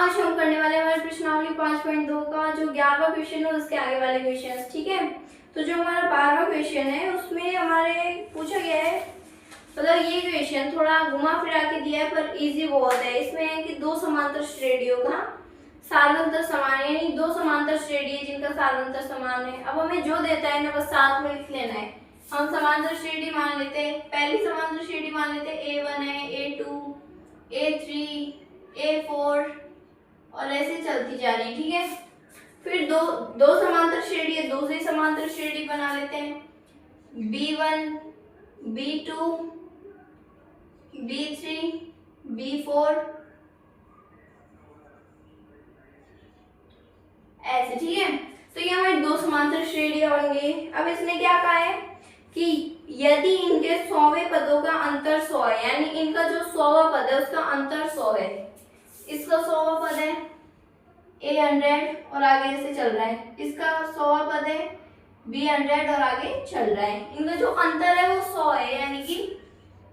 आज हम करने वाले हमारे प्रश्नावली 5.2 का जो 11वां क्वेश्चन है उसके आगे वाले क्वेश्चन, ठीक है। तो जो हमारा 12वां क्वेश्चन है उसमें हमारे पूछा गया है, मतलब ये क्वेश्चन थोड़ा घुमा फिरा के दिया है पर इजी बहुत है। इसमें है कि दो समांतर श्रेणियों का साधारणतः समान है, यानी दो समांतर श्रेणी है जिनका साधारणतः समान है। अब हमें जो देता है ना बस साथ में लिख लेना है। हम समांतर श्रेणी मान लेते हैं, पहली समांतर श्रेणी मान लेते हैं A1 है, A2, A3, A4 और ऐसे चलती जा रही है, ठीक है। फिर दो समांतर श्रेणी है, दूसरी समांतर श्रेणी बना लेते हैं B1, B2, B3, B4 ऐसे, ठीक है। तो ये हमारी दो समांतर श्रेणियां बन गई। अब इसने क्या कहा है कि यदि इनके 100वें पदों का अंतर 100 है, यानी इनका जो 100वां पद है उसका अंतर 100 है, इसका 100वां पद है A100 और आगे ऐसे चल रहा है, इसका 100वां पद है B100 और आगे चल रहा है। इनका जो अंतर है वो 100 है, यानी कि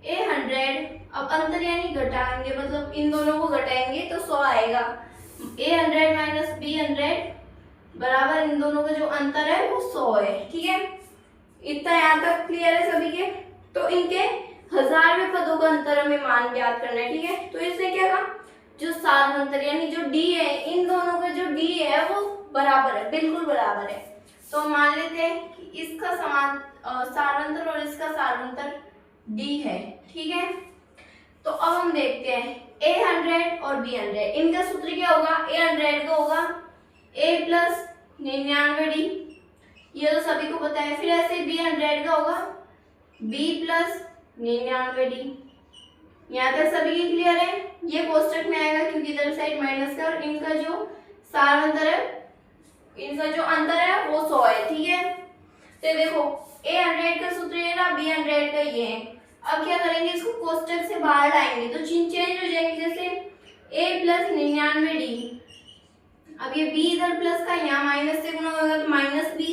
A100, अब अंतर यानी घटाएंगे, मतलब इन दोनों को घटाएंगे तो 100 आएगा। A100 माइनस B100 बराबर इन दोनों का जो अंतर है वो 100 है, ठीक है। इतना यहाँ तक क्लियर है सभी के। तो इनके 1000वें पदों का अंतर हमें मान ज्ञात करना है, ठीक है। तो इसने क्या कहा, जो साधारणतर यानी जो D है, इन दोनों का जो D है वो बराबर है, बिल्कुल बराबर है। तो मान लेते हैं कि इसका साधारणतर और इसका साधारणतर D है, ठीक है। तो अब हम देखते हैं A100 और B100, इनका सूत्र क्या होगा, A100 का होगा A प्लस 99D, ये तो सभी को पता है। फिर ऐसे B100 का होगा B प्लस 99D। यहाँ तक सभी की क्लियर है। ये कोष्टक में आएगा क्योंकि इधर साइड माइनस का, और इनका जो साधारणतर है, इनका जो अंतर है वो 100 है, ठीक है। तो देखो A100 का सूत्र ये ना, B100 का ये है। अब क्या करेंगे, इसको कोष्टक से बाहर लाएंगे तो चिन्ह चेंज हो जाएंगे, जैसे A प्लस 99D। अब ये B इधर प्लस का यहाँ माइनस से गुणा होगा तो माइनस B,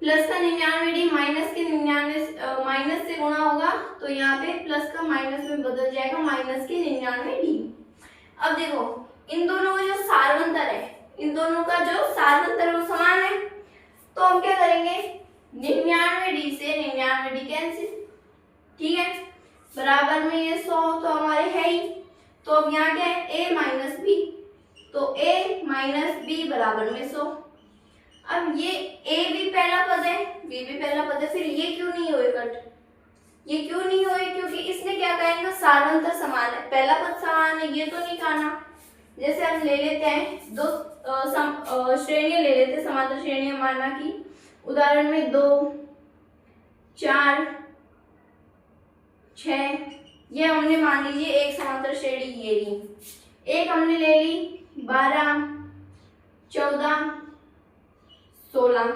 प्लस का 99D माइनस के 99 माइनस से गुणा होगा तो यहाँ पे प्लस का माइनस में बदल जाएगा, माइनस के 99D। अब देखो इन दोनों का जो साधारणतर है, इन दोनों का जो साधारणतर वो समान है, तो हम क्या करेंगे, 99D से 99D कैंसिल, ठीक है। बराबर में ये 100 तो हमारे है ही। तो अब यहाँ क्या है, A माइनस B, तो A माइनस B बराबर में 100। अब ये A भी पहला पद है, B भी पहला पद है, फिर ये क्यों नहीं हुए कट, ये क्यों नहीं हुए, क्योंकि इसने क्या कहा, इनका साधारणतर समान है, पहला पद समान है, ये तो नहीं कहना। जैसे हम ले लेते हैं दो श्रेणियां ले लेते हैं, समांतर श्रेणियां, माना कि उदाहरण में 2, 4, 6, ये हमने मान लीजिए एक समांतर श्रेणी ये ली, एक हमने ले ली 12, 14, 16।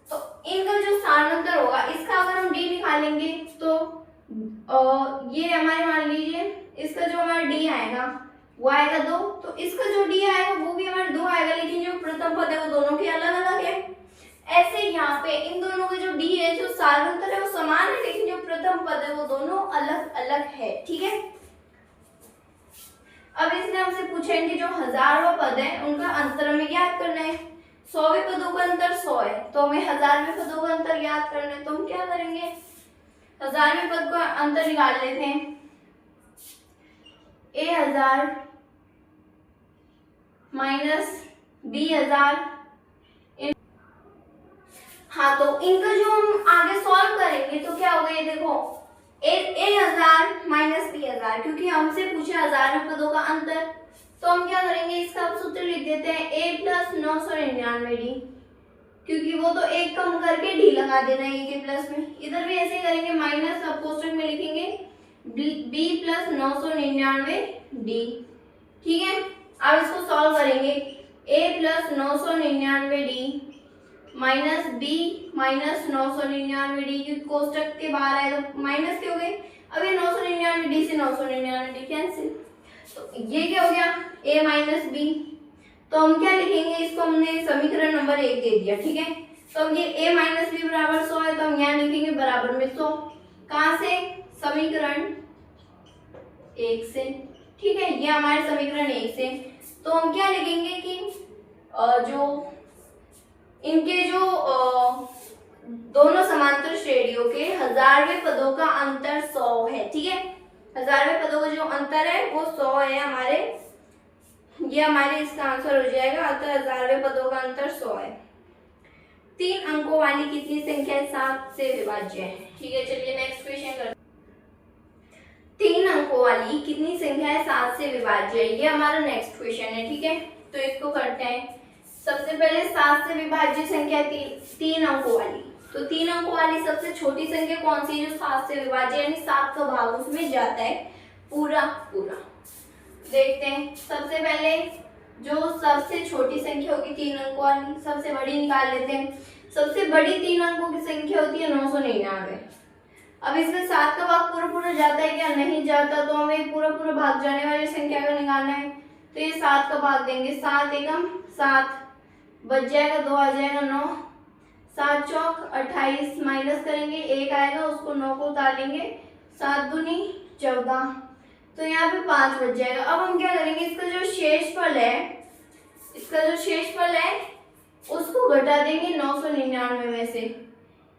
तो इनका जो साधारणतर होगा, इसका अगर हम D निकालेंगे तो ये हमारे मान लीजिए इसका जो हमारा D आएगा वो आएगा 2, तो इसका जो D आएगा वो भी हमारा 2 आएगा, लेकिन जो प्रथम पद है वो दोनों के अलग अलग है। ऐसे यहाँ पे इन दोनों का जो D है, जो साधारणतर है वो समान है, लेकिन जो प्रथम पद है वो दोनों अलग अलग है, ठीक है। अब इसने हमसे पूछा है कि जो 1000वां पद है उनका अंतर हमें ज्ञात करना है। 100वें पदों का अंतर 100 है, तो हमें 1000वें पदों का अंतर ज्ञात करना है। तो हम क्या करेंगे, 1000वें पद का अंतर निकाल लेते हैं, A1000 माइनस B1000। हाँ, तो इनका जो हम आगे सॉल्व करेंगे तो क्या होगा, ये देखो A1000 माइनस B1000, क्योंकि हमसे पूछा 1000वें पदों का अंतर, तो हम क्या करेंगे, इसका अब सूत्र लिख देते हैं A प्लस 999D, क्योंकि वो तो एक कम करके D लगा देना है के प्लस में। इधर भी ऐसे करेंगे, माइनस अब कोष्टक में लिखेंगे B प्लस 999D, ठीक है। अब इसको सॉल्व करेंगे, A plus 999D minus B minus 999D, क्योंकि कोष्टक के बाहर आए तो माइनस के हो गए। अब ये 999D से 999D कैंसिल, तो ये क्या हो गया, A माइनस B। तो हम क्या लिखेंगे, इसको हमने समीकरण नंबर 1 दे दिया, ठीक है। तो अब ये A माइनस B बराबर 100 है, तो हम यहाँ लिखेंगे बराबर में 100, कहाँ से, समीकरण 1 से, ठीक है, ये हमारे समीकरण 1 से। तो हम क्या लिखेंगे कि जो इनके जो दोनों समांतर श्रेणियों के 1000वें पदों का अंतर 100 है। ठीक है, 1000वें पदों का जो अंतर है वो 100 है हमारे, ये हमारे इसका आंसर हो जाएगा। अतः 1000वें पदों का अंतर 100 है। 3 अंकों वाली कितनी संख्या 7 से विभाज्य है? ठीक है, चलिए नेक्स्ट क्वेश्चन करते हैं। 3 अंकों वाली कितनी संख्या है 7 से विभाज्य है? ये हमारा नेक्स्ट क्वेश्चन है। ठीक है, तो इसको करते हैं। सबसे पहले 7 से विभाज्य संख्या 3 अंकों वाली, तो 3 अंकों वाली सबसे छोटी संख्या कौन सी है जो 7 से विभाज्य, यानी 7 का भाग उसमें जाता है पूरा पूरा। देखते हैं, सबसे पहले जो सबसे छोटी संख्या होगी 3 अंकों वाली, सबसे बड़ी निकाल लेते हैं। सबसे बड़ी 3 अंकों की संख्या होती है 999। अब इसमें 7 का भाग पूरा पूरा जाता है क्या? नहीं जाता, तो हमें पूरा पूरा भाग जाने वाली संख्या का निकालना है। तो ये 7 का भाग देंगे, 7 एकम 7, बच जाएगा 2 आ जाएगा 9, 7 चौक 28, माइनस करेंगे 1 आएगा, उसको 9 को उतार लेंगे, 7 दूनी 14, तो यहाँ पे 5 बच जाएगा। अब हम क्या करेंगे, इसका जो शेषफल है, इसका जो शेषफल है उसको घटा देंगे 999 में से।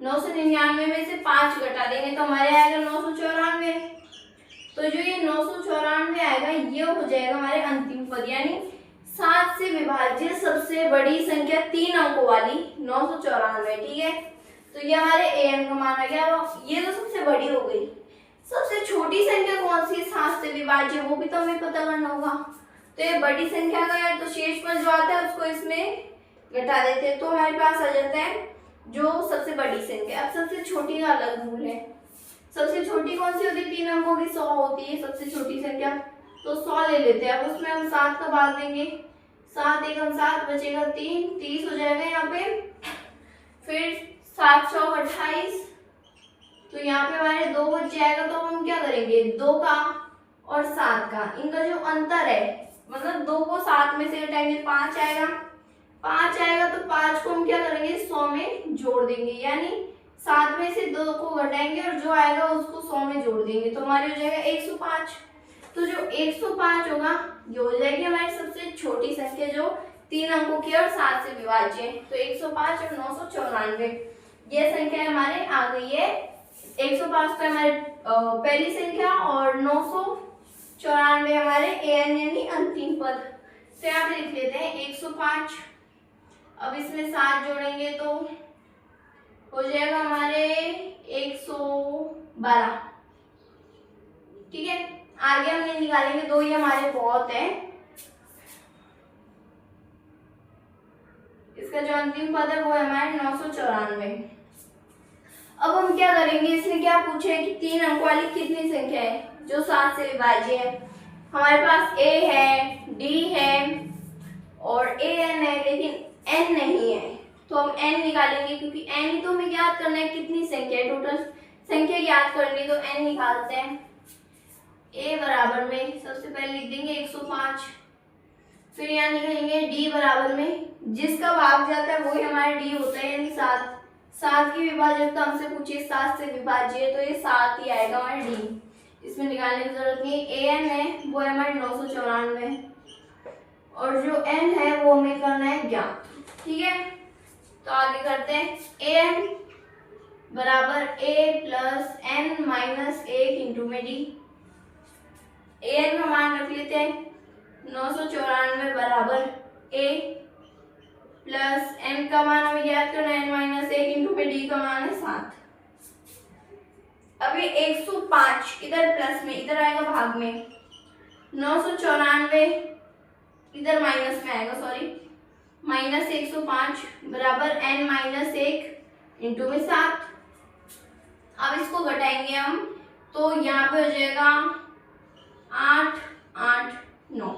999 में से 5 घटा देंगे तो हमारे आएगा 994। तो जो ये 994 आएगा ये हो जाएगा हमारे अंतिम पद, यानी 7 से विभाज्य सबसे बड़ी संख्या 3 अंकों वाली 994। ठीक है, तो ये हमारे an का मान आ गया। ये तो सबसे बड़ी हो गई। सबसे छोटी संख्या कौन सी 7 से विभाज्य, वो भी तो हमें पता करना होगा। तो ये बड़ी संख्या का है, तो शेषफल जो आता है उसको इसमें घटा देते हैं, तो हमारे पास आ जाता है जो सबसे बड़ी संख्या। अब सबसे छोटी का अलग रूल है। सबसे छोटी कौन सी होती है? 3 अंकों की 100 होती है सबसे छोटी संख्या, तो 100 ले लेते हैं। अब उसमें हम 7 का भाग देंगे, 7 एकम 7, बचेगा 3, 30 हो जाएगा यहाँ पे। फिर 7 चौक 28, तो यहाँ पे हमारे 2 बच जाएगा। तो हम क्या करेंगे, 2 का और 7 का इनका जो अंतर है, मतलब 2 को 7 में से घटाएंगे 5 आएगा, 5 आएगा तो 5 को हम क्या करेंगे 100 में जोड़ देंगे, यानी 7 में से 2 को घटाएंगे और जो आएगा उसको 100 में जोड़ देंगे, तो हमारे हो जाएगा 105। तो जो 105 होगा ये हो जाएगी हमारी सबसे छोटी संख्या जो 3 अंकों की और 7 से विभाज्य है। तो 105 और 994 ये संख्या हमारे आ गई है। 105 तो हमारे पहली संख्या और 994 हमारे an यानी अंतिम पद। तो यहाँ पे लिख लेते हैं 105। अब इसमें 7 जोड़ेंगे तो हो जाएगा हमारे 112। ठीक है, आगे हमने निकालेंगे 2, ये हमारे बहुत है। इसका जो अंतिम पद है वो है हमारे 994। अब हम क्या करेंगे, इसमें क्या पूछे कि 3 अंक वाली कितनी संख्या है जो 7 से विभाज्य है। हमारे पास a है, d है और an है, लेकिन n नहीं है, तो हम n निकालेंगे क्योंकि n ही तो हमें ज्ञात करना है कितनी संख्या है, टोटल संख्या ज्ञात करनी, तो n निकालते हैं। a बराबर में सबसे पहले लिख देंगे 105, फिर यहाँ लिखेंगे d बराबर में जिसका भाग जाता है वही हमारा d होता है, यानी 7। 7 की विभाज्यता हमसे पूछिए 7 से विभाज्य है, तो ये 7 ही आएगा हमारा d, इसमें निकालने की जरूरत नहीं। an है वो है हमारे 994 और जो n है वो हमें करना है ज्ञात। ठीक है, तो आगे करते हैं। an बराबर a plus n minus 1 into में d। an का मान रख लेते हैं 994 बराबर a प्लस n का मान हमें ज्ञात करना है n माइनस 1 इंटू में d का मान है 7। अभी 105 इधर प्लस में, इधर आएगा भाग में, 994 इधर माइनस में आएगा, सॉरी, माइनस 105 बराबर n माइनस 1 इंटू में 7। अब इसको घटाएंगे हम, तो यहाँ पे हो जाएगा 8 8 9।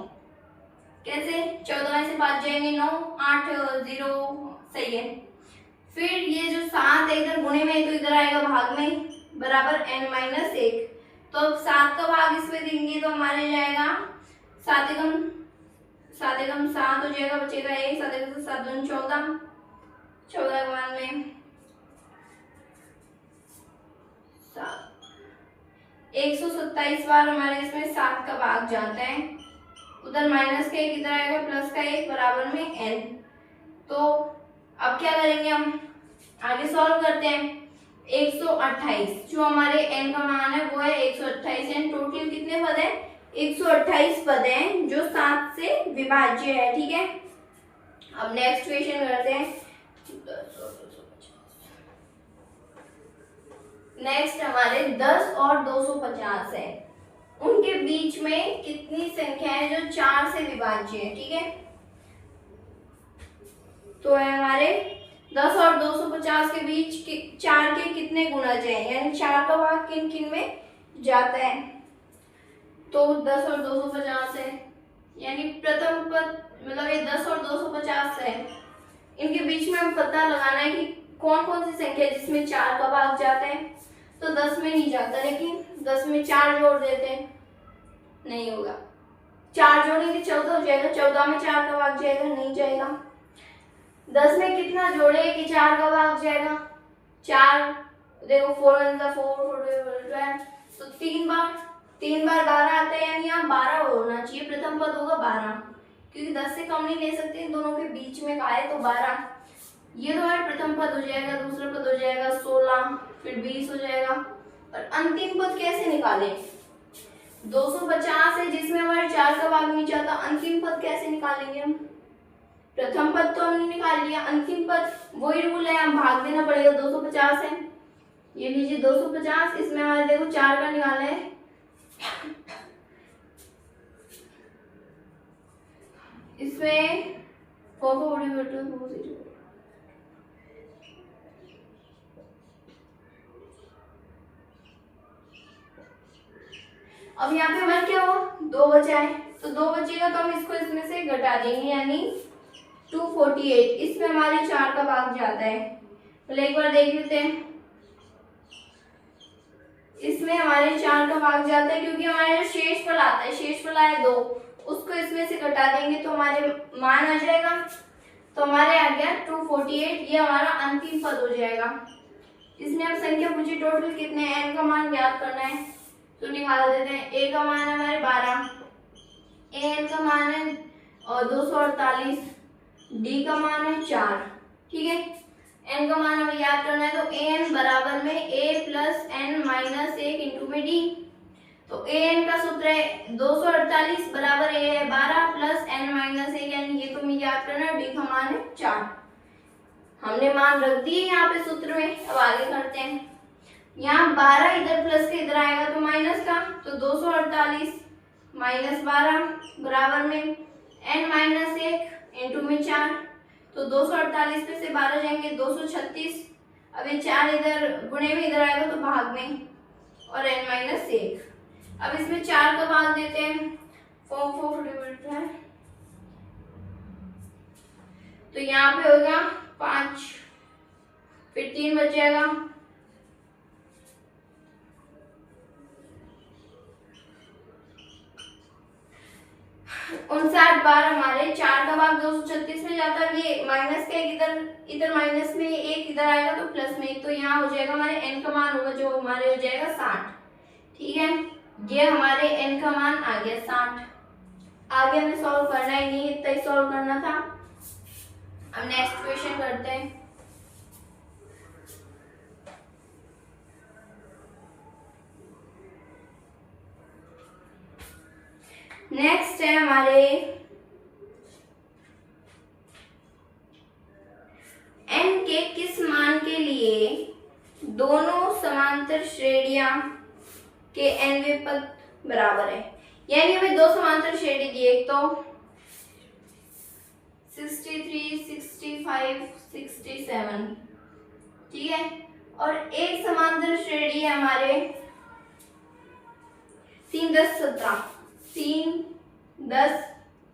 कैसे? 14 में से 5 जाएंगे 9, 8 0 सही है। फिर ये जो 7 है इधर गुणे में, तो इधर आएगा भाग में बराबर n माइनस 1। तो अब 7 का भाग इसमें देंगे तो हमारे जाएगा 7 एकम 7 हो जाएगा, बचेगा 1, 7 एकम 7 दूनी 14, 14 के मान में 7 127 बार हमारे इसमें 7 का भाग जाता है, उधर माइनस का 1 इधर आएगा, प्लस का 1 बराबर में n। तो अब क्या करेंगे, हम आगे सॉल्व करते हैं। 128 जो हमारे n का मान है वो है 128, एंड टोटल कितने पद है, 128 पद हैं जो 7 से विभाज्य है। ठीक है, अब नेक्स्ट क्वेश्चन करते हैं। नेक्स्ट हमारे 10 और 250 है, उनके बीच में कितनी संख्या है जो 4 से विभाज्य है। ठीक है, तो है हमारे 10 और 250 के बीच 4 के कितने गुणज हैं, यानी 4 का भाग किन किन में जाता है। तो 10 और 250 है, यानी प्रथम पद मतलब ये 10 और 250 है, इनके बीच में हमें पता लगाना है कि कौन कौन सी संख्या जिसमें 4 का भाग जाता है। तो 10 में नहीं जाता, लेकिन 10 में 4 जोड़ देते हैं, नहीं होगा। 4 जोड़ेंगे 14 हो जाएगा, 14 में 4 का भाग जाएगा, नहीं जाएगा। 10 में कितना जोड़े कि 4 का भाग जाएगा, 4 देखो 4 1 4 12, तो 3 बार 12 आता है, यानी यहाँ 12 होना चाहिए, प्रथम पद होगा 12, क्योंकि 10 से कम नहीं ले सकते, दोनों के बीच में का है तो 12। ये तो हमारा प्रथम पद हो जाएगा, दूसरा पद हो जाएगा 16, फिर 20 हो जाएगा। और अंतिम पद कैसे निकालें, 250 है जिसमें हमारे 4 का भाग नहीं जाता, अंतिम पद कैसे निकालेंगे हम। प्रथम पद तो हमने निकाल लिया, अंतिम पद वही रूल है, हम भाग देना पड़ेगा। 250 है, ये लीजिए 250, इसमें हमारे देखो 4 का निकाला है, इसमें अब यहाँ पे हमारे क्या हुआ, 2 बचा है, तो 2 बचेगा तो हम इसको इसमें से घटा देंगे, यानी 248, इसमें हमारे 4 का भाग जाता है। तो एक बार देख लेते हैं, इसमें हमारे 4 का भाग जाता है, क्योंकि हमारे शेषफल आता है, शेषफल आया 2, उसको इसमें से घटा देंगे तो हमारे मान आ जाएगा। तो हमारे आ गया 248, ये हमारा अंतिम पद हो जाएगा। इसमें अब संख्या पूछी टोटल कितने, n का मान ज्ञात करना है, तो निकाल देते हैं। a का मान है हमारे 12, an का मान है 248, d का मान है 4। ठीक है, n का मान हमें याद करना है, तो an बराबर में a plus n minus 1 into में d। तो an का सूत्र है 248 बराबर a है 12 प्लस n माइनस 1, यानी ये तो हमें याद करना है, d का मान है 4। हमने मान रख दिए यहाँ पे सूत्र में। अब आगे करते हैं, यहाँ 12 इधर प्लस के इधर आएगा तो माइनस का, तो 248 माइनस 12 बराबर में n माइनस 1 इंटू में 4। तो 248 में से 12 जाएंगे 236, अब ये 4 इधर गुणे में इधर आएगा तो भाग में, और n माइनस 1। अब इसमें 4 का भाग देते हैं, 4 है, तो यहाँ पे होगा 5, फिर 3 बच जाएगा, 59 बार हमारे 4 का भाग 236 में जाता है। ये माइनस का एक इधर माइनस में 1 इधर आएगा तो प्लस में 1, तो यहाँ हो जाएगा हमारे n का मान होगा जो हमारे हो जाएगा 60। ठीक है, ये हमारे n का मान आ गया 60। आगे हमें सॉल्व करना ही नहीं, इतना ही सॉल्व करना था। अब नेक्स्ट क्वेश्चन करते हैं। नेक्स्ट है हमारे n के किस मान के लिए दोनों समांतर श्रेणियां के nवें पद बराबर है। यानी हमें दो समांतर श्रेणी दी, एक तो 63, 65, 67, ठीक है, और एक समांतर श्रेणी है हमारे 3, 10, 17, 3, 10,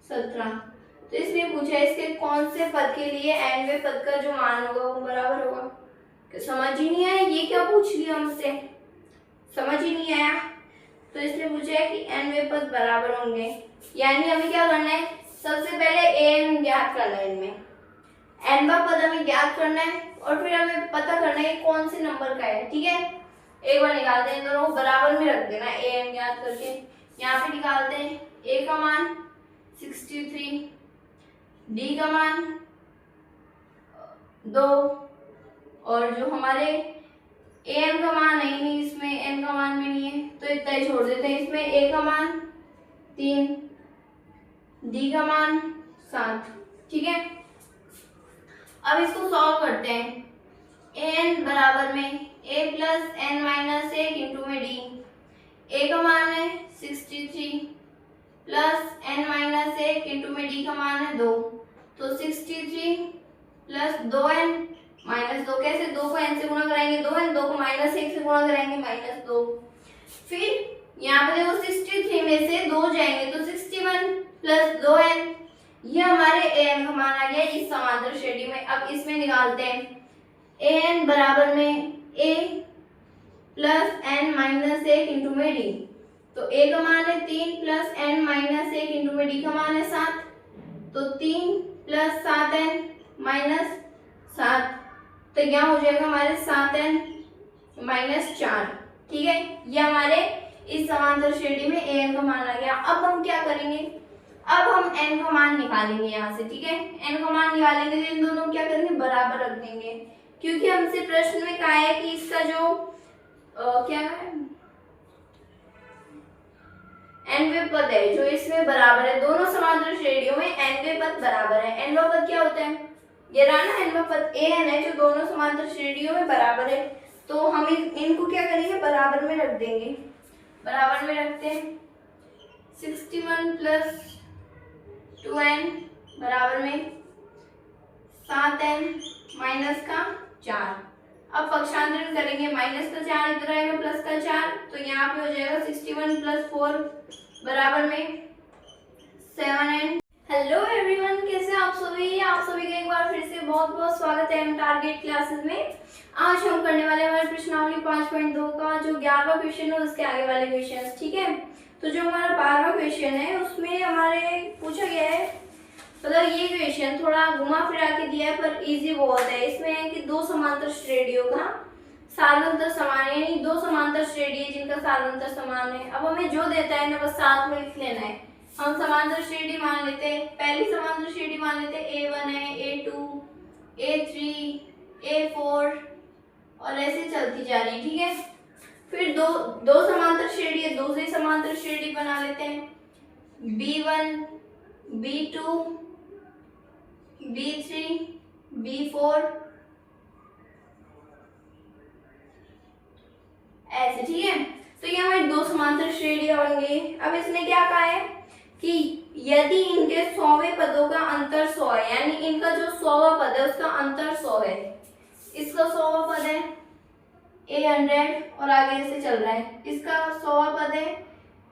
17। तो इसने पूछा इसके कौन से पद के लिए nवें पद का जो मान होगा वो बराबर होगा। समझ ही नहीं आया, ये क्या पूछ लिया हमसे, समझ ही नहीं आया। तो इसने पूछा है कि nवें पद बराबर होंगे, यानी हमें क्या करना है, सबसे पहले an ज्ञात करना है, इनमें nवां पद हमें ज्ञात करना है और फिर हमें पता करना है कौन से नंबर का है। ठीक है, एक बार निकालते हैं, इन दोनों को बराबर में रख देना ए एन याद करके। यहाँ पे निकालते हैं ए का मान 63, डी का मान 2 और जो हमारे ए एन का मान है नहीं, इसमें एन का मान भी नहीं है तो इतना ही छोड़ देते हैं। इसमें ए का मान 3, डी का मान 7, ठीक है। अब इसको सॉल्व करते हैं। एन बराबर में ए प्लस एन माइनस 1 इंटू में डी। ए का मान है 63 प्लस एन माइनस 1 इंटू में डी का मान है 2, तो 63 प्लस 2n माइनस 2, कैसे 2 को n से गुणा कराएंगे 2n, 2 को माइनस 1 से गुणा कराएंगे -2। फिर यहाँ पे देखो 63 में से 2 जाएंगे तो 61 प्लस 2n, ये हमारे an का मान आ गया इस समांतर श्रेणी में। अब इसमें निकालते हैं an बराबर में a plus n minus 1 into में डी। तो a का मान है 3 प्लस n माइनस 1 इंटू में डी का मान है 7, तो 3 प्लस 7n माइनस 7, तो यहाँ हो जाएगा हमारे 7n माइनस 4, ठीक है। ये हमारे इस समांतर श्रेणी में an का मान आ गया। अब हम क्या करेंगे, अब हम n का मान निकालेंगे यहाँ से, ठीक है। n का मान निकालेंगे तो इन दोनों को क्या करेंगे, बराबर रख देंगे, क्योंकि हमसे प्रश्न में कहा है कि इसका जो क्या है nवें पद है जो इसमें बराबर है, दोनों समांतर श्रेणियों में nवें पद बराबर है। nवां पद क्या होता है, ये रहा ना nवां पद an है जो दोनों समांतर श्रेणियों में बराबर है, तो हम इनको क्या करेंगे, बराबर में रख देंगे। बराबर में रखते हैं 61 प्लस 2n बराबर में 7n माइनस का 4। अब पक्षांतरण करेंगे, माइनस का 4 इधर आएगा प्लस का 4, तो यहाँ पे हो जाएगा 61 प्लस 4 बराबर में 7n। हेलो एवरीवन, कैसे आप सभी का एक बार फिर से बहुत बहुत स्वागत है हम टारगेट क्लासेस में। आज हम करने वाले हमारे प्रश्नावली 5.2 का जो 11वां क्वेश्चन है उसके आगे वाले क्वेश्चन, ठीक है। तो जो हमारा 12वां क्वेश्चन है उसमें हमारे पूछा गया है, मतलब ये क्वेश्चन थोड़ा घुमा फिरा के दिया है पर इजी बहुत है। इसमें है कि दो समांतर श्रेणियों का साधारणतः समान है, यानी दो समांतर श्रेणी है जिनका साधारणतः समान है। अब हमें जो देता है ना बस साथ में लिख लेना है। हम समांतर श्रेणी मान लेते हैं, पहली समांतर श्रेणी मान लेते हैं A1 है, A2, A3, A4 और ऐसे चलती जा रही है, ठीक है। फिर दो समांतर श्रेणी है, दूसरी समांतर श्रेणी बना लेते हैं B1, B2, B3, B4 ऐसे, ठीक है। तो ये हमारी दो समांतर श्रेणियां बन गई। अब इसने क्या कहा है कि यदि इनके 100वें पदों का अंतर 100 है, यानी इनका जो 100वां पद है उसका अंतर 100 है, इसका 100वां पद है A100 और आगे ऐसे चल रहा है, इसका 100वां पद है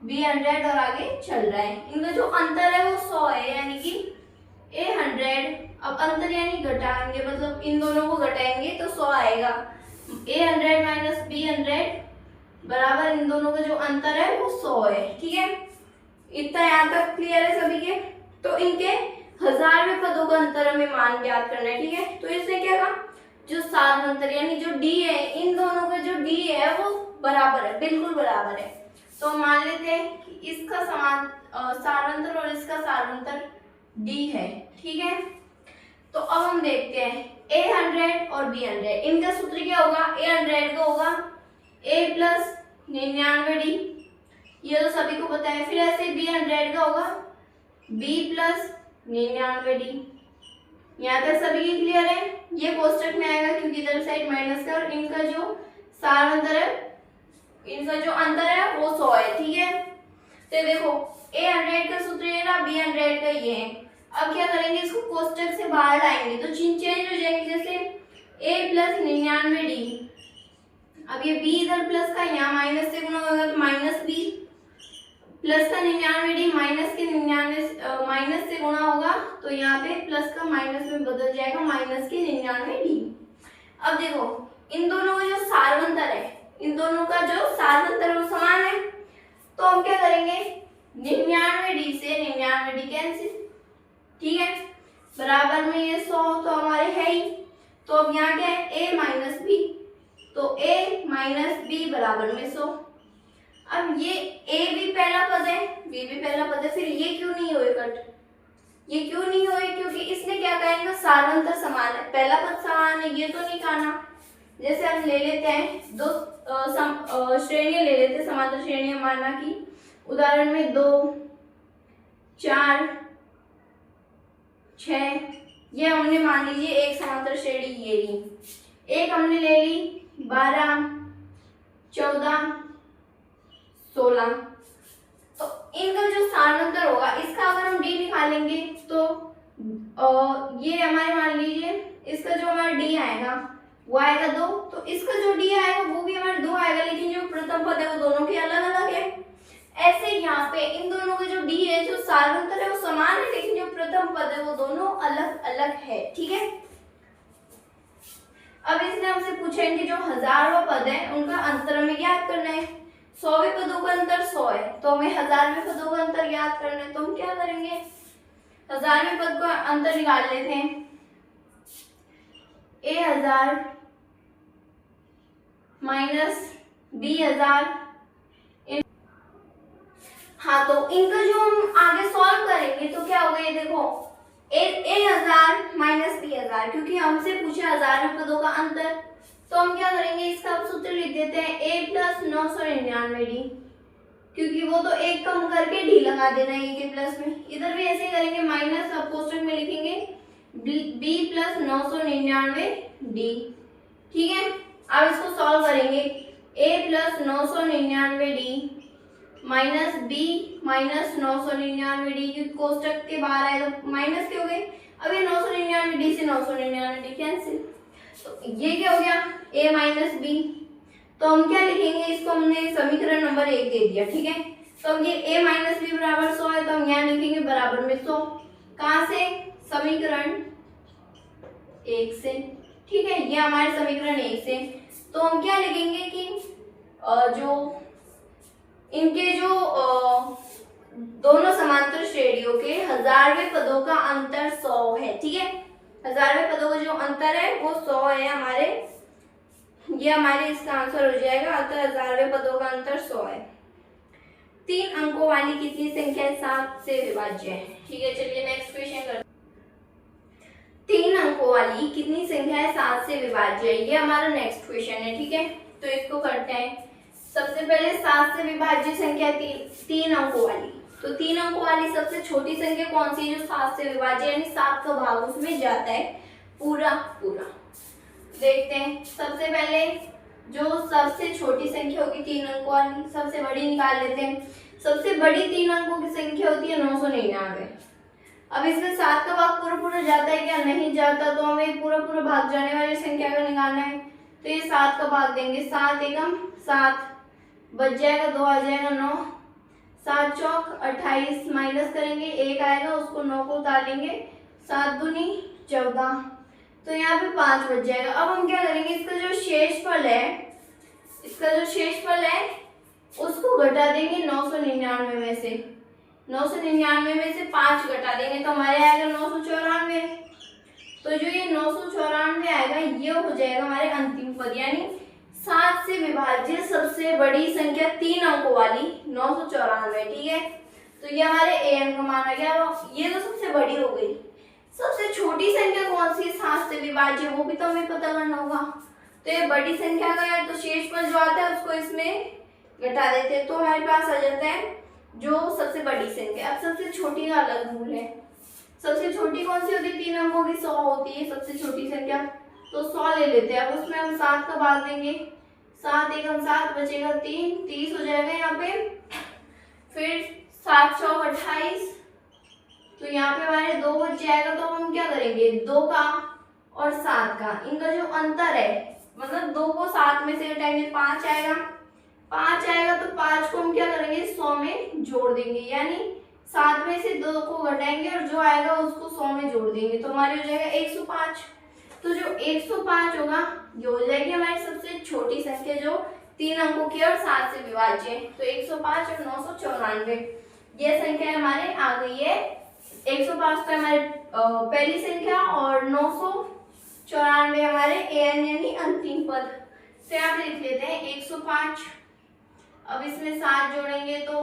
B100 और आगे चल रहा है। इनका जो अंतर है वो 100 है, यानी कि A100, अब अंतर यानी घटाएंगे, मतलब इन दोनों को घटाएंगे तो 100 आएगा। A100 माइनस B100 बराबर इन दोनों का जो अंतर है वो 100 है, ठीक है। इतना यहाँ तक क्लियर है सभी के। तो इनके 1000वें पदों का अंतर हमें मान ज्ञात करना है, ठीक है। तो इसने क्या कहा, जो साधारणतर यानी जो D है, इन दोनों का जो D है वो बराबर है, बिल्कुल बराबर है। तो मान लेते हैं कि इसका साधारणतर और इसका साधारणतर D है, ठीक है। तो अब हम देखते हैं A100 और B100, इनका सूत्र क्या होगा, A100 का होगा A प्लस 99D, ये तो सभी को पता है। फिर ऐसे B100 का होगा B प्लस 99D। यहाँ तक सभी की क्लियर है। ये कोष्टक में आएगा क्योंकि इधर साइड माइनस का, और इनका जो साधारणतर है, इनका जो अंतर है वो 100 है, ठीक है। तो देखो A100 का सूत्र ये ना, B100 का ये है। अब क्या करेंगे, इसको कोष्टक से बाहर लाएंगे तो चिन्ह चेंज हो जाएंगे, जैसे A प्लस 99D। अब ये B इधर प्लस का, यहाँ माइनस से गुणा होगा तो माइनस B, प्लस का 99D माइनस के 99 माइनस से गुणा होगा तो यहाँ पे प्लस का माइनस में बदल जाएगा, माइनस के 99D। अब देखो इन दोनों का जो साधारणतर है, इन दोनों का जो साधारणतर वो समान है, तो हम क्या करेंगे, 99D से 99D कैंसिल, ठीक है। बराबर में ये 100 तो हमारे है ही, तो अब यहाँ क्या है A माइनस B, तो a माइनस बी बराबर में 100। अब ये a भी पहला पद है, b भी पहला पद है, फिर ये क्यों नहीं हुए कट? ये क्यों नहीं हुए? क्योंकि इसने क्या कहा, इनका सारांतर समान है, पहला पद समान है, ये तो नहीं कहना। जैसे हम ले लेते हैं दो श्रेणियां ले लेते हैं, समांतर श्रेणियां, माना कि उदाहरण में 2, 4, 6, ये हमने मान लीजिए एक समांतर श्रेणी ये ली, एक हमने ले ली 12, 14, 16। तो इनका जो सारांतर होगा, इसका अगर हम d निकालेंगे तो ये हमारे मान लीजिए इसका जो हमारा d आएगा वो आएगा 2, तो इसका जो d आएगा वो भी हमारा 2 आएगा, लेकिन जो प्रथम पद है वो दोनों के अलग अलग है। ऐसे यहाँ पे इन दोनों का जो d है, जो सारांतर है वो समान है, लेकिन जो प्रथम पद है वो दोनों अलग अलग है। ठीक है, अब इसने हमसे पूछा है कि जो हजारवा पद है उनका अंतर हमें ज्ञात करना है। 100वें पदों का अंतर 100 है, तो हमें 1000वें पदों का अंतर ज्ञात करना है। तो हम क्या करेंगे, 1000वें पद का अंतर निकाल लेते हैं। a1000 minus b1000। हाँ, तो इनका जो हम आगे सॉल्व करेंगे तो क्या होगा, ये देखो a1000 माइनस b1000, क्योंकि हमसे पूछा 1000वें पदों का अंतर, तो हम क्या करेंगे, इसका अब सूत्र लिख देते हैं a प्लस 999d, क्योंकि वो तो एक कम करके d लगा देना है के प्लस में। इधर भी ऐसे करेंगे, माइनस अब कोष्टक में लिखेंगे b प्लस 999d। ठीक है, अब इसको सॉल्व करेंगे, a plus 999d minus b minus 999d, क्योंकि कोष्टक के बाहर आए तो माइनस के हो गए। अब ये 999d से 999d कैंसिल, तो ये क्या हो गया, a माइनस b। तो हम क्या लिखेंगे, इसको हमने समीकरण नंबर 1 दे दिया। ठीक है, तो अब ये a माइनस बी बराबर 100 है, तो हम यहाँ लिखेंगे बराबर में 100। कहाँ से, समीकरण 1 से। ठीक है, ये हमारे समीकरण 1 से। तो हम क्या लिखेंगे कि जो इनके जो दोनों समांतर श्रेणियों के 1000वें पदों का अंतर 100 है। ठीक है, 1000वें पदों का जो अंतर है वो 100 है हमारे, ये हमारे इसका आंसर हो जाएगा। अतः 1000वें पदों का अंतर 100 है। 3 अंकों वाली कितनी संख्या 7 से विभाज्य है? ठीक है, चलिए नेक्स्ट क्वेश्चन करते हैं। 3 अंकों वाली कितनी संख्या है 7 से विभाज्य है, ये हमारा नेक्स्ट क्वेश्चन है। ठीक है, तो इसको करते हैं। सबसे पहले 7 से विभाज्य संख्या 3 अंकों वाली, तो 3 अंकों वाली सबसे छोटी संख्या कौन सी है जो 7 से विभाज्य, यानी 7 का भाग उसमें जाता है पूरा पूरा। देखते हैं, सबसे पहले जो सबसे छोटी संख्या होगी 3 अंकों वाली, सबसे बड़ी निकाल लेते हैं। सबसे बड़ी 3 अंकों की संख्या होती है 999। अब इसमें 7 का भाग पूरा पूरा जाता है क्या, नहीं जाता, तो हमें पूरा पूरा भाग जाने वाली संख्या का निकालना है। तो ये 7 का भाग देंगे, 7 एकम 7, बच जाएगा 2 आ जाएगा 9, 7 चौक 28, माइनस करेंगे 1 आएगा, उसको 9 को उतार लेंगे, 7 दूनी 14, तो यहाँ पे 5 बच जाएगा। अब हम क्या करेंगे, इसका जो शेषफल है, इसका जो शेषफल है उसको घटा देंगे 999 में से। 999 में से 5 घटा देंगे तो हमारे आएगा 994। तो जो ये 994 आएगा ये हो जाएगा हमारे अंतिम पद, यानी 7 से विभाज्य सबसे बड़ी संख्या 3 अंकों वाली 994। ठीक है, तो ये हमारे an का मान आ गया। ये तो सबसे बड़ी हो गई। सबसे छोटी संख्या कौन सी 7 से विभाज्य, वो भी तो हमें पता करना होगा। तो ये बड़ी संख्या का है, तो शेषफल जो आता है उसको इसमें घटा देते हैं, तो हमारे पास आ जाता है जो सबसे बड़ी संख्या। अब सबसे छोटी का अलग रूल है। सबसे छोटी कौन सी होती है, 3 अंकों की 100 होती है सबसे छोटी संख्या, तो 100 ले लेते हैं। अब उसमें हम 7 का भाग देंगे, 7 एकम 7, बचेगा 3, 30 हो जाएगा यहाँ पे। फिर 7 चौक 28, तो यहाँ पे हमारे 2 बच जाएगा। तो हम क्या करेंगे, 2 का और 7 का इनका जो अंतर है, मतलब 2 को 7 में से घटाएंगे 5 आएगा, 5 आएगा तो 5 को हम क्या करेंगे 100 में जोड़ देंगे, यानी 7 में से 2 को घटाएंगे और जो आएगा उसको 100 में जोड़ देंगे, तो हमारे हो जाएगा 105। तो जो 105 होगा ये हो जाएगी हमारी सबसे छोटी संख्या जो 3 अंकों की और 7 से विभाज्य है। तो 105 और 994 ये संख्या हमारे आ गई है। 105 तो हमारी पहली संख्या और 994 हमारे an यानी अंतिम पद। तो यहाँ पे लिख लेते हैं 105। अब इसमें 7 जोड़ेंगे तो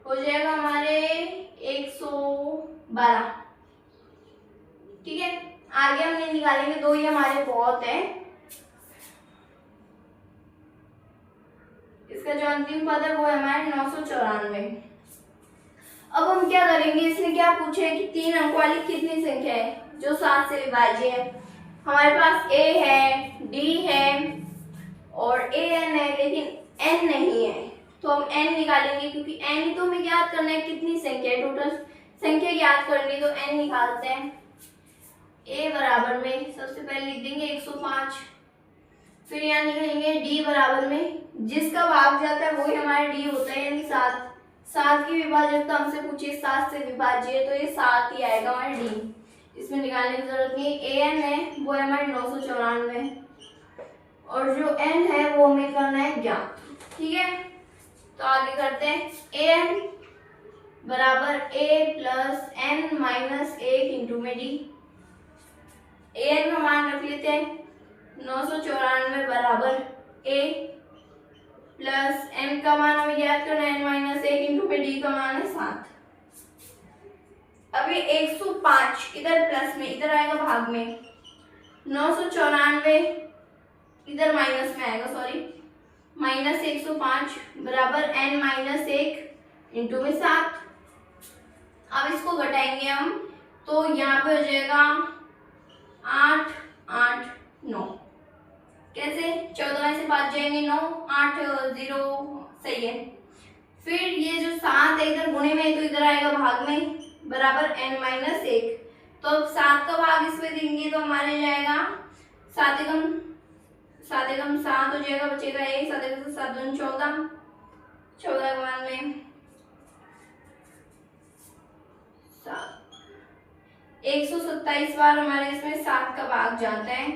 हो जाएगा हमारे 112। ठीक है, आगे हमने निकालेंगे 2, ये हमारे बहुत है। इसका जो अंतिम पद है वो है हमारे 994। अब हम क्या करेंगे, इसने क्या पूछा है कि 3 अंक वाली कितनी संख्या है जो 7 से विभाज्य है। हमारे पास a है, d है और an है, लेकिन n नहीं है। तो हम n निकालेंगे, क्योंकि n ही तो हमें ज्ञात करना है कितनी संख्या है, टोटल संख्या ज्ञात करनी, तो n निकालते हैं। a बराबर में सबसे पहले लिख देंगे 105, फिर यहाँ लिखेंगे d बराबर में जिसका भाग जाता है वही हमारा d होता है, यानी 7। 7 की विभाज्यता हमसे पूछिए, 7 से विभाज्य है, तो ये 7 ही आएगा हमारा d। इसमें निकालने की जरूरत नहीं। an है वो है हमारे 994 और जो n है वो हमें करना है ज्ञात। ठीक है, तो आगे करते हैं। an बराबर a plus n minus 1 into में d। an का मान रख लेते हैं 994 बराबर a प्लस n का मान हमें ज्ञात करना है n माइनस 1 इंटू में d का मान है 7। अभी 105 इधर प्लस में, इधर आएगा भाग में, 994 इधर माइनस में आएगा, सॉरी, माइनस 105 बराबर n माइनस 1 इंटू में 7। अब इसको घटाएंगे हम, तो यहाँ पे हो जाएगा 8 8 9। कैसे, 14 में से 5 जाएंगे 9, 8 0 सही है। फिर ये जो 7 है इधर गुणे में, तो इधर आएगा भाग में बराबर n माइनस 1। तो अब 7 का भाग इसमें देंगे तो हमारे जाएगा 7 एकम 7 हो जाएगा, बचेगा 1, 7 एकम 7 दूनी 14, 14 के मान में 127 बार हमारे इसमें 7 का भाग जाता है।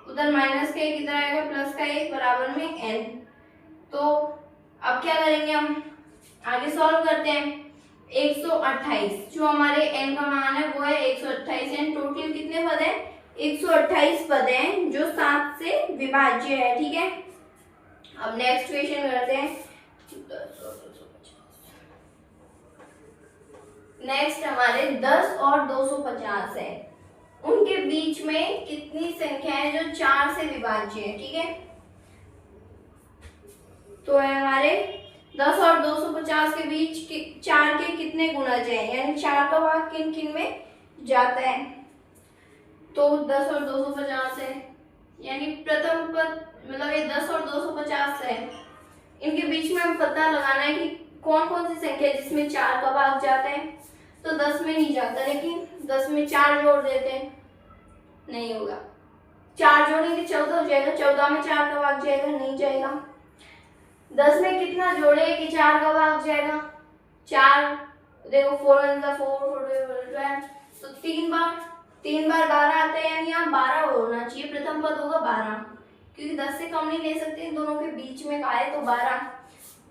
उधर माइनस का 1 इधर आएगा, प्लस का 1 बराबर में n। तो अब क्या करेंगे, हम आगे सॉल्व करते हैं। 128 जो हमारे n का मान है वो है 128, यानी टोटल कितने पद है, 128 पद हैं जो 7 से विभाज्य है। ठीक है, अब नेक्स्ट क्वेश्चन करते हैं। नेक्स्ट हमारे 10 और 250 है, उनके बीच में कितनी संख्या है जो 4 से विभाज्य है। ठीक है, तो है हमारे 10 और 250 के बीच 4 के कितने गुणज हैं, यानी 4 का भाग किन किन में जाता है। तो 10 और 250 है, यानी प्रथम पद मतलब ये 10 और 250 है, इनके बीच में हमें पता लगाना है कि कौन कौन सी संख्या है जिसमें 4 का भाग जाता है। तो 10 में नहीं जाता, लेकिन 10 में 4 जोड़ देते हैं, नहीं होगा। 4 जोड़ेंगे 14 हो जाएगा, 14 में 4 का भाग जाएगा, नहीं जाएगा। 10 में कितना जोड़े कि 4 का भाग जाएगा, 4 देखो 4 1 4 12, तो 3 बार 12 आता है, यानी यहाँ 12 होना चाहिए, प्रथम पद होगा 12, क्योंकि 10 से कम नहीं ले सकते, दोनों के बीच में का है तो 12।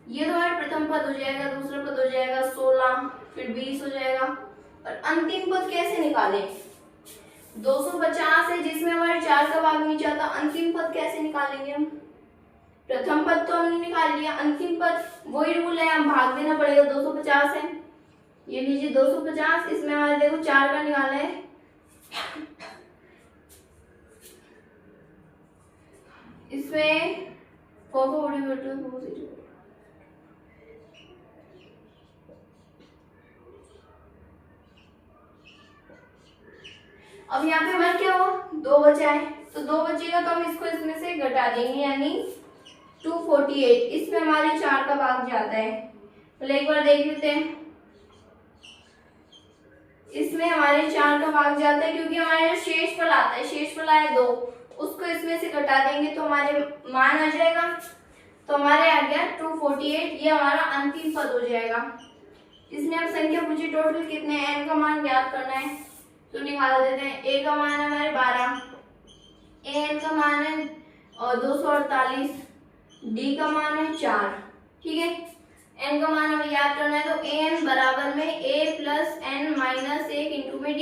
ये तो हमारा प्रथम पद हो जाएगा, दूसरा पद हो जाएगा 16, फिर 20 हो जाएगा। और अंतिम पद कैसे निकालें, 250 है जिसमें हमारे 4 का भाग नहीं जाता, अंतिम पद कैसे निकालेंगे हम। प्रथम पद तो हमने निकाल लिया, अंतिम पद वही रूल है, हम भाग देना पड़ेगा। 250 है, ये लीजिए 250, इसमें हमारे देखो 4 का निकाला है, इसमें अब यहाँ पे हमारे क्या हुआ, 2 बचा है, तो 2 बचेगा तो हम इसको इसमें से घटा देंगे, यानी 248। इसमें हमारे 4 का भाग जाता है। तो एक बार देख लेते हैं, इसमें हमारे 4 का भाग जाता है, क्योंकि हमारे शेषफल आता है, शेषफल आया 2, उसको इसमें से घटा देंगे तो हमारे मान आ जाएगा। तो हमारे आ गया 248, ये हमारा अंतिम पद हो जाएगा। इसमें अब संख्या पूछी टोटल कितने, n का मान ज्ञात करना है, तो निकाल देते हैं। a का मान है हमारे 12, an का मान है 248, d का मान है 4। ठीक है, n का मान हमें याद करना है, तो an बराबर में a plus n minus 1 into में d।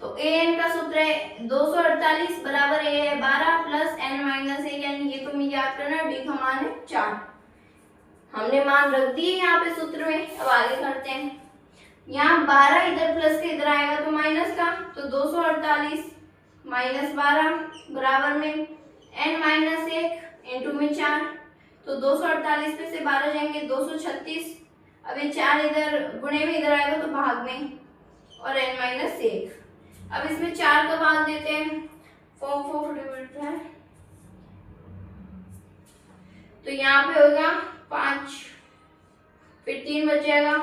तो ए एन का सूत्र है 248 बराबर ए है 12 प्लस एन माइनस 1, यानी ये तुम्हें याद करना, डी का मान है 4। हमने मान रख दिए यहाँ पे सूत्र में। अब आगे करते हैं। यहाँ 12 इधर प्लस के इधर आएगा तो माइनस का, तो 248 माइनस 12 बराबर में n माइनस 1 इंटू में 4, तो 248 में से 12 जाएंगे 236। अब ये 4 इधर गुणे में इधर आएगा तो भाग में, और n माइनस 1। अब इसमें 4 का भाग देते हैं, 4 4 डिवाइड है, तो यहाँ पे होगा 5, फिर 3 बच जाएगा,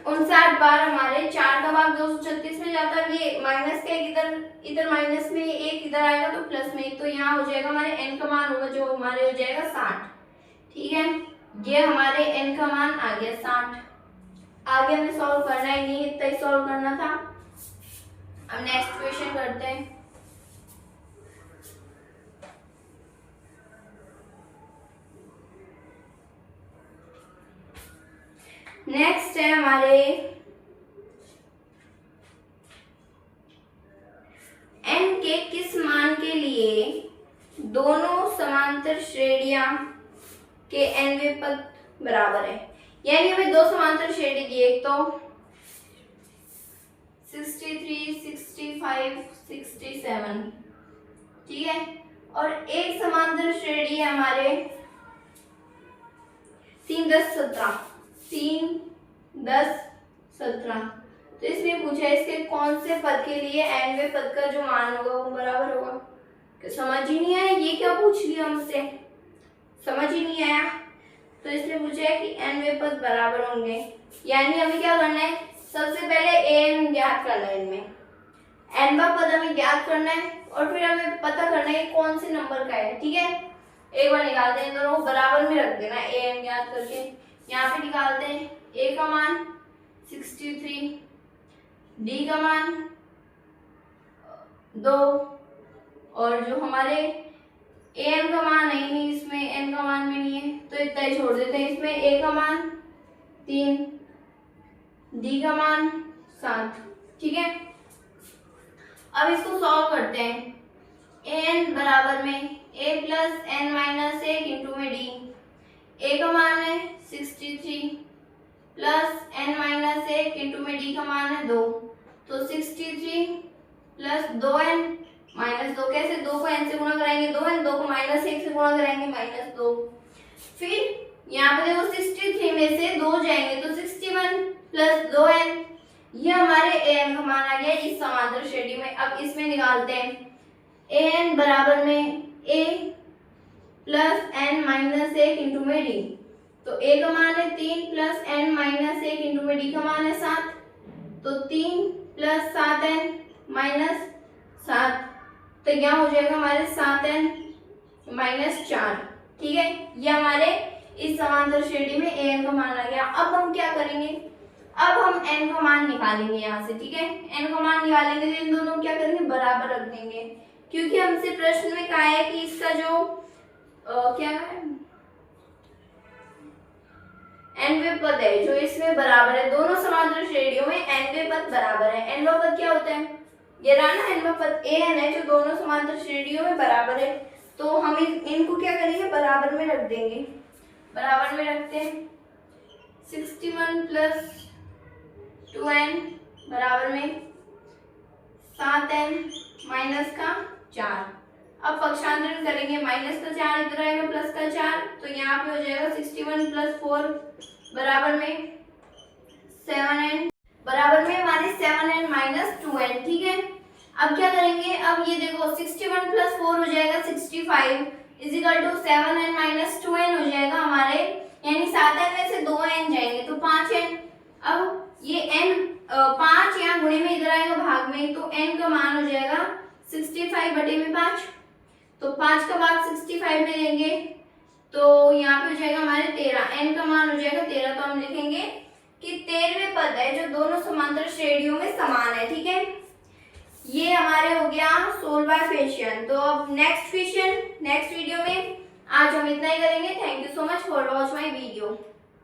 59 बार हमारे 4 का भाग 236 में जाता है। ये माइनस का इधर इधर माइनस में, एक इधर आएगा तो प्लस में, तो यहाँ हो जाएगा हमारे n का मान होगा जो हमारे हो जाएगा 60। ठीक है, ये हमारे n का मान आ गया 60। आगे हमें सॉल्व करना ही नहीं, इतना ही सॉल्व करना था। अब नेक्स्ट क्वेश्चन करते हैं। नेक्स्ट है हमारे n के किस मान के लिए दोनों समांतर श्रेणियां के nवें पद बराबर है। यानी हमें दो समांतर श्रेणी दी, एक तो 63, 65, 67, ठीक है, और एक समांतर श्रेणी है हमारे 3, 10, 17, 3, 10, 17। तो इसमें पूछा है इसके कौन से पद के लिए nवें पद का जो मान होगा वो बराबर होगा। समझ ही नहीं आया, ये क्या पूछ लिया हमसे, समझ ही नहीं आया। तो इसलिए पूछा है कि nवें पद बराबर होंगे। यानी हमें क्या करना है, सबसे पहले an ज्ञात करना है, इनमें nवां पद हमें ज्ञात करना है, और फिर हमें पता करना है कौन से नंबर का है। ठीक है, एक बार निकालते हैं, दोनों बराबर में रख देना an ज्ञात करके। यहाँ पे निकालते हैं, a का मान 63, d का मान 2, और जो हमारे an का मान है नहीं, इसमें n का मान में नहीं है तो इतना ही छोड़ देते हैं। इसमें a का मान 3, d का मान 7। ठीक है, अब इसको सॉल्व करते हैं। an बराबर में a plus n minus 1 into में d, a का मान है 63 प्लस n माइनस 1 इंटू में d का मान है 2, तो 63 प्लस 2n माइनस 2, कैसे 2 को n से गुणा कराएंगे 2n, 2 को माइनस 1 से गुणा कराएंगे -2। फिर यहाँ पे देखो 63 में से 2 जाएंगे तो 61 प्लस 2n, ये हमारे an का मान आ गया इस समांतर श्रेणी में। अब इसमें निकालते हैं an बराबर में a plus n minus 1 into में d, तो a का मान है 3 प्लस n माइनस 1 इंटू में d का मान है 7, तो 3 प्लस 7n माइनस 7, तो यहाँ हो जाएगा हमारे 7n माइनस 4। ठीक है, ये हमारे इस समांतर श्रेणी में an का मान आ गया। अब हम क्या करेंगे, अब हम n का मान निकालेंगे यहाँ से। ठीक है, n का मान निकालेंगे तो इन दोनों को क्या करेंगे, बराबर रख देंगे, क्योंकि हमसे प्रश्न में कहा है कि इसका जो क्या है nवें पद है जो इसमें बराबर है, दोनों समांतर श्रेणियों में nवें पद बराबर है। nवां पद क्या होता है, ये रहा ना nवां पद an है जो दोनों समांतर श्रेणियों में बराबर है, तो हम इनको क्या करेंगे, बराबर में रख देंगे। बराबर में रखते हैं 61 प्लस 2n बराबर में 7n माइनस का 4। अब पक्षांतरण करेंगे, माइनस का 4 इधर आएगा प्लस का 4, तो यहाँ पे हो जाएगा 61 प्लस 4 बराबर में 7n, बराबर में हमारे 7n माइनस 2n। ठीक है, अब क्या करेंगे, अब ये देखो 61 प्लस 4 हो जाएगा 65 is equal to 7n minus 2n हो जाएगा हमारे, यानी 7n में से 2n जाएंगे तो 5n। अब ये n 5 यहाँ गुणे में इधर आएगा भाग में, तो n का मान हो जाएगा 65 बटे में 5, तो 5 का भाग 65 में लेंगे तो यहाँ पे हो जाएगा हमारे 13, n का मान हो जाएगा 13, तो हम लिखेंगे कि 13वें पद है जो दोनों समांतर श्रेणियों में समान है। ठीक है, ये हमारे हो गया 16वां क्वेश्चन। तो अब नेक्स्ट क्वेश्चन नेक्स्ट वीडियो में आज हम इतना ही करेंगे। Thank you so much for watch my video.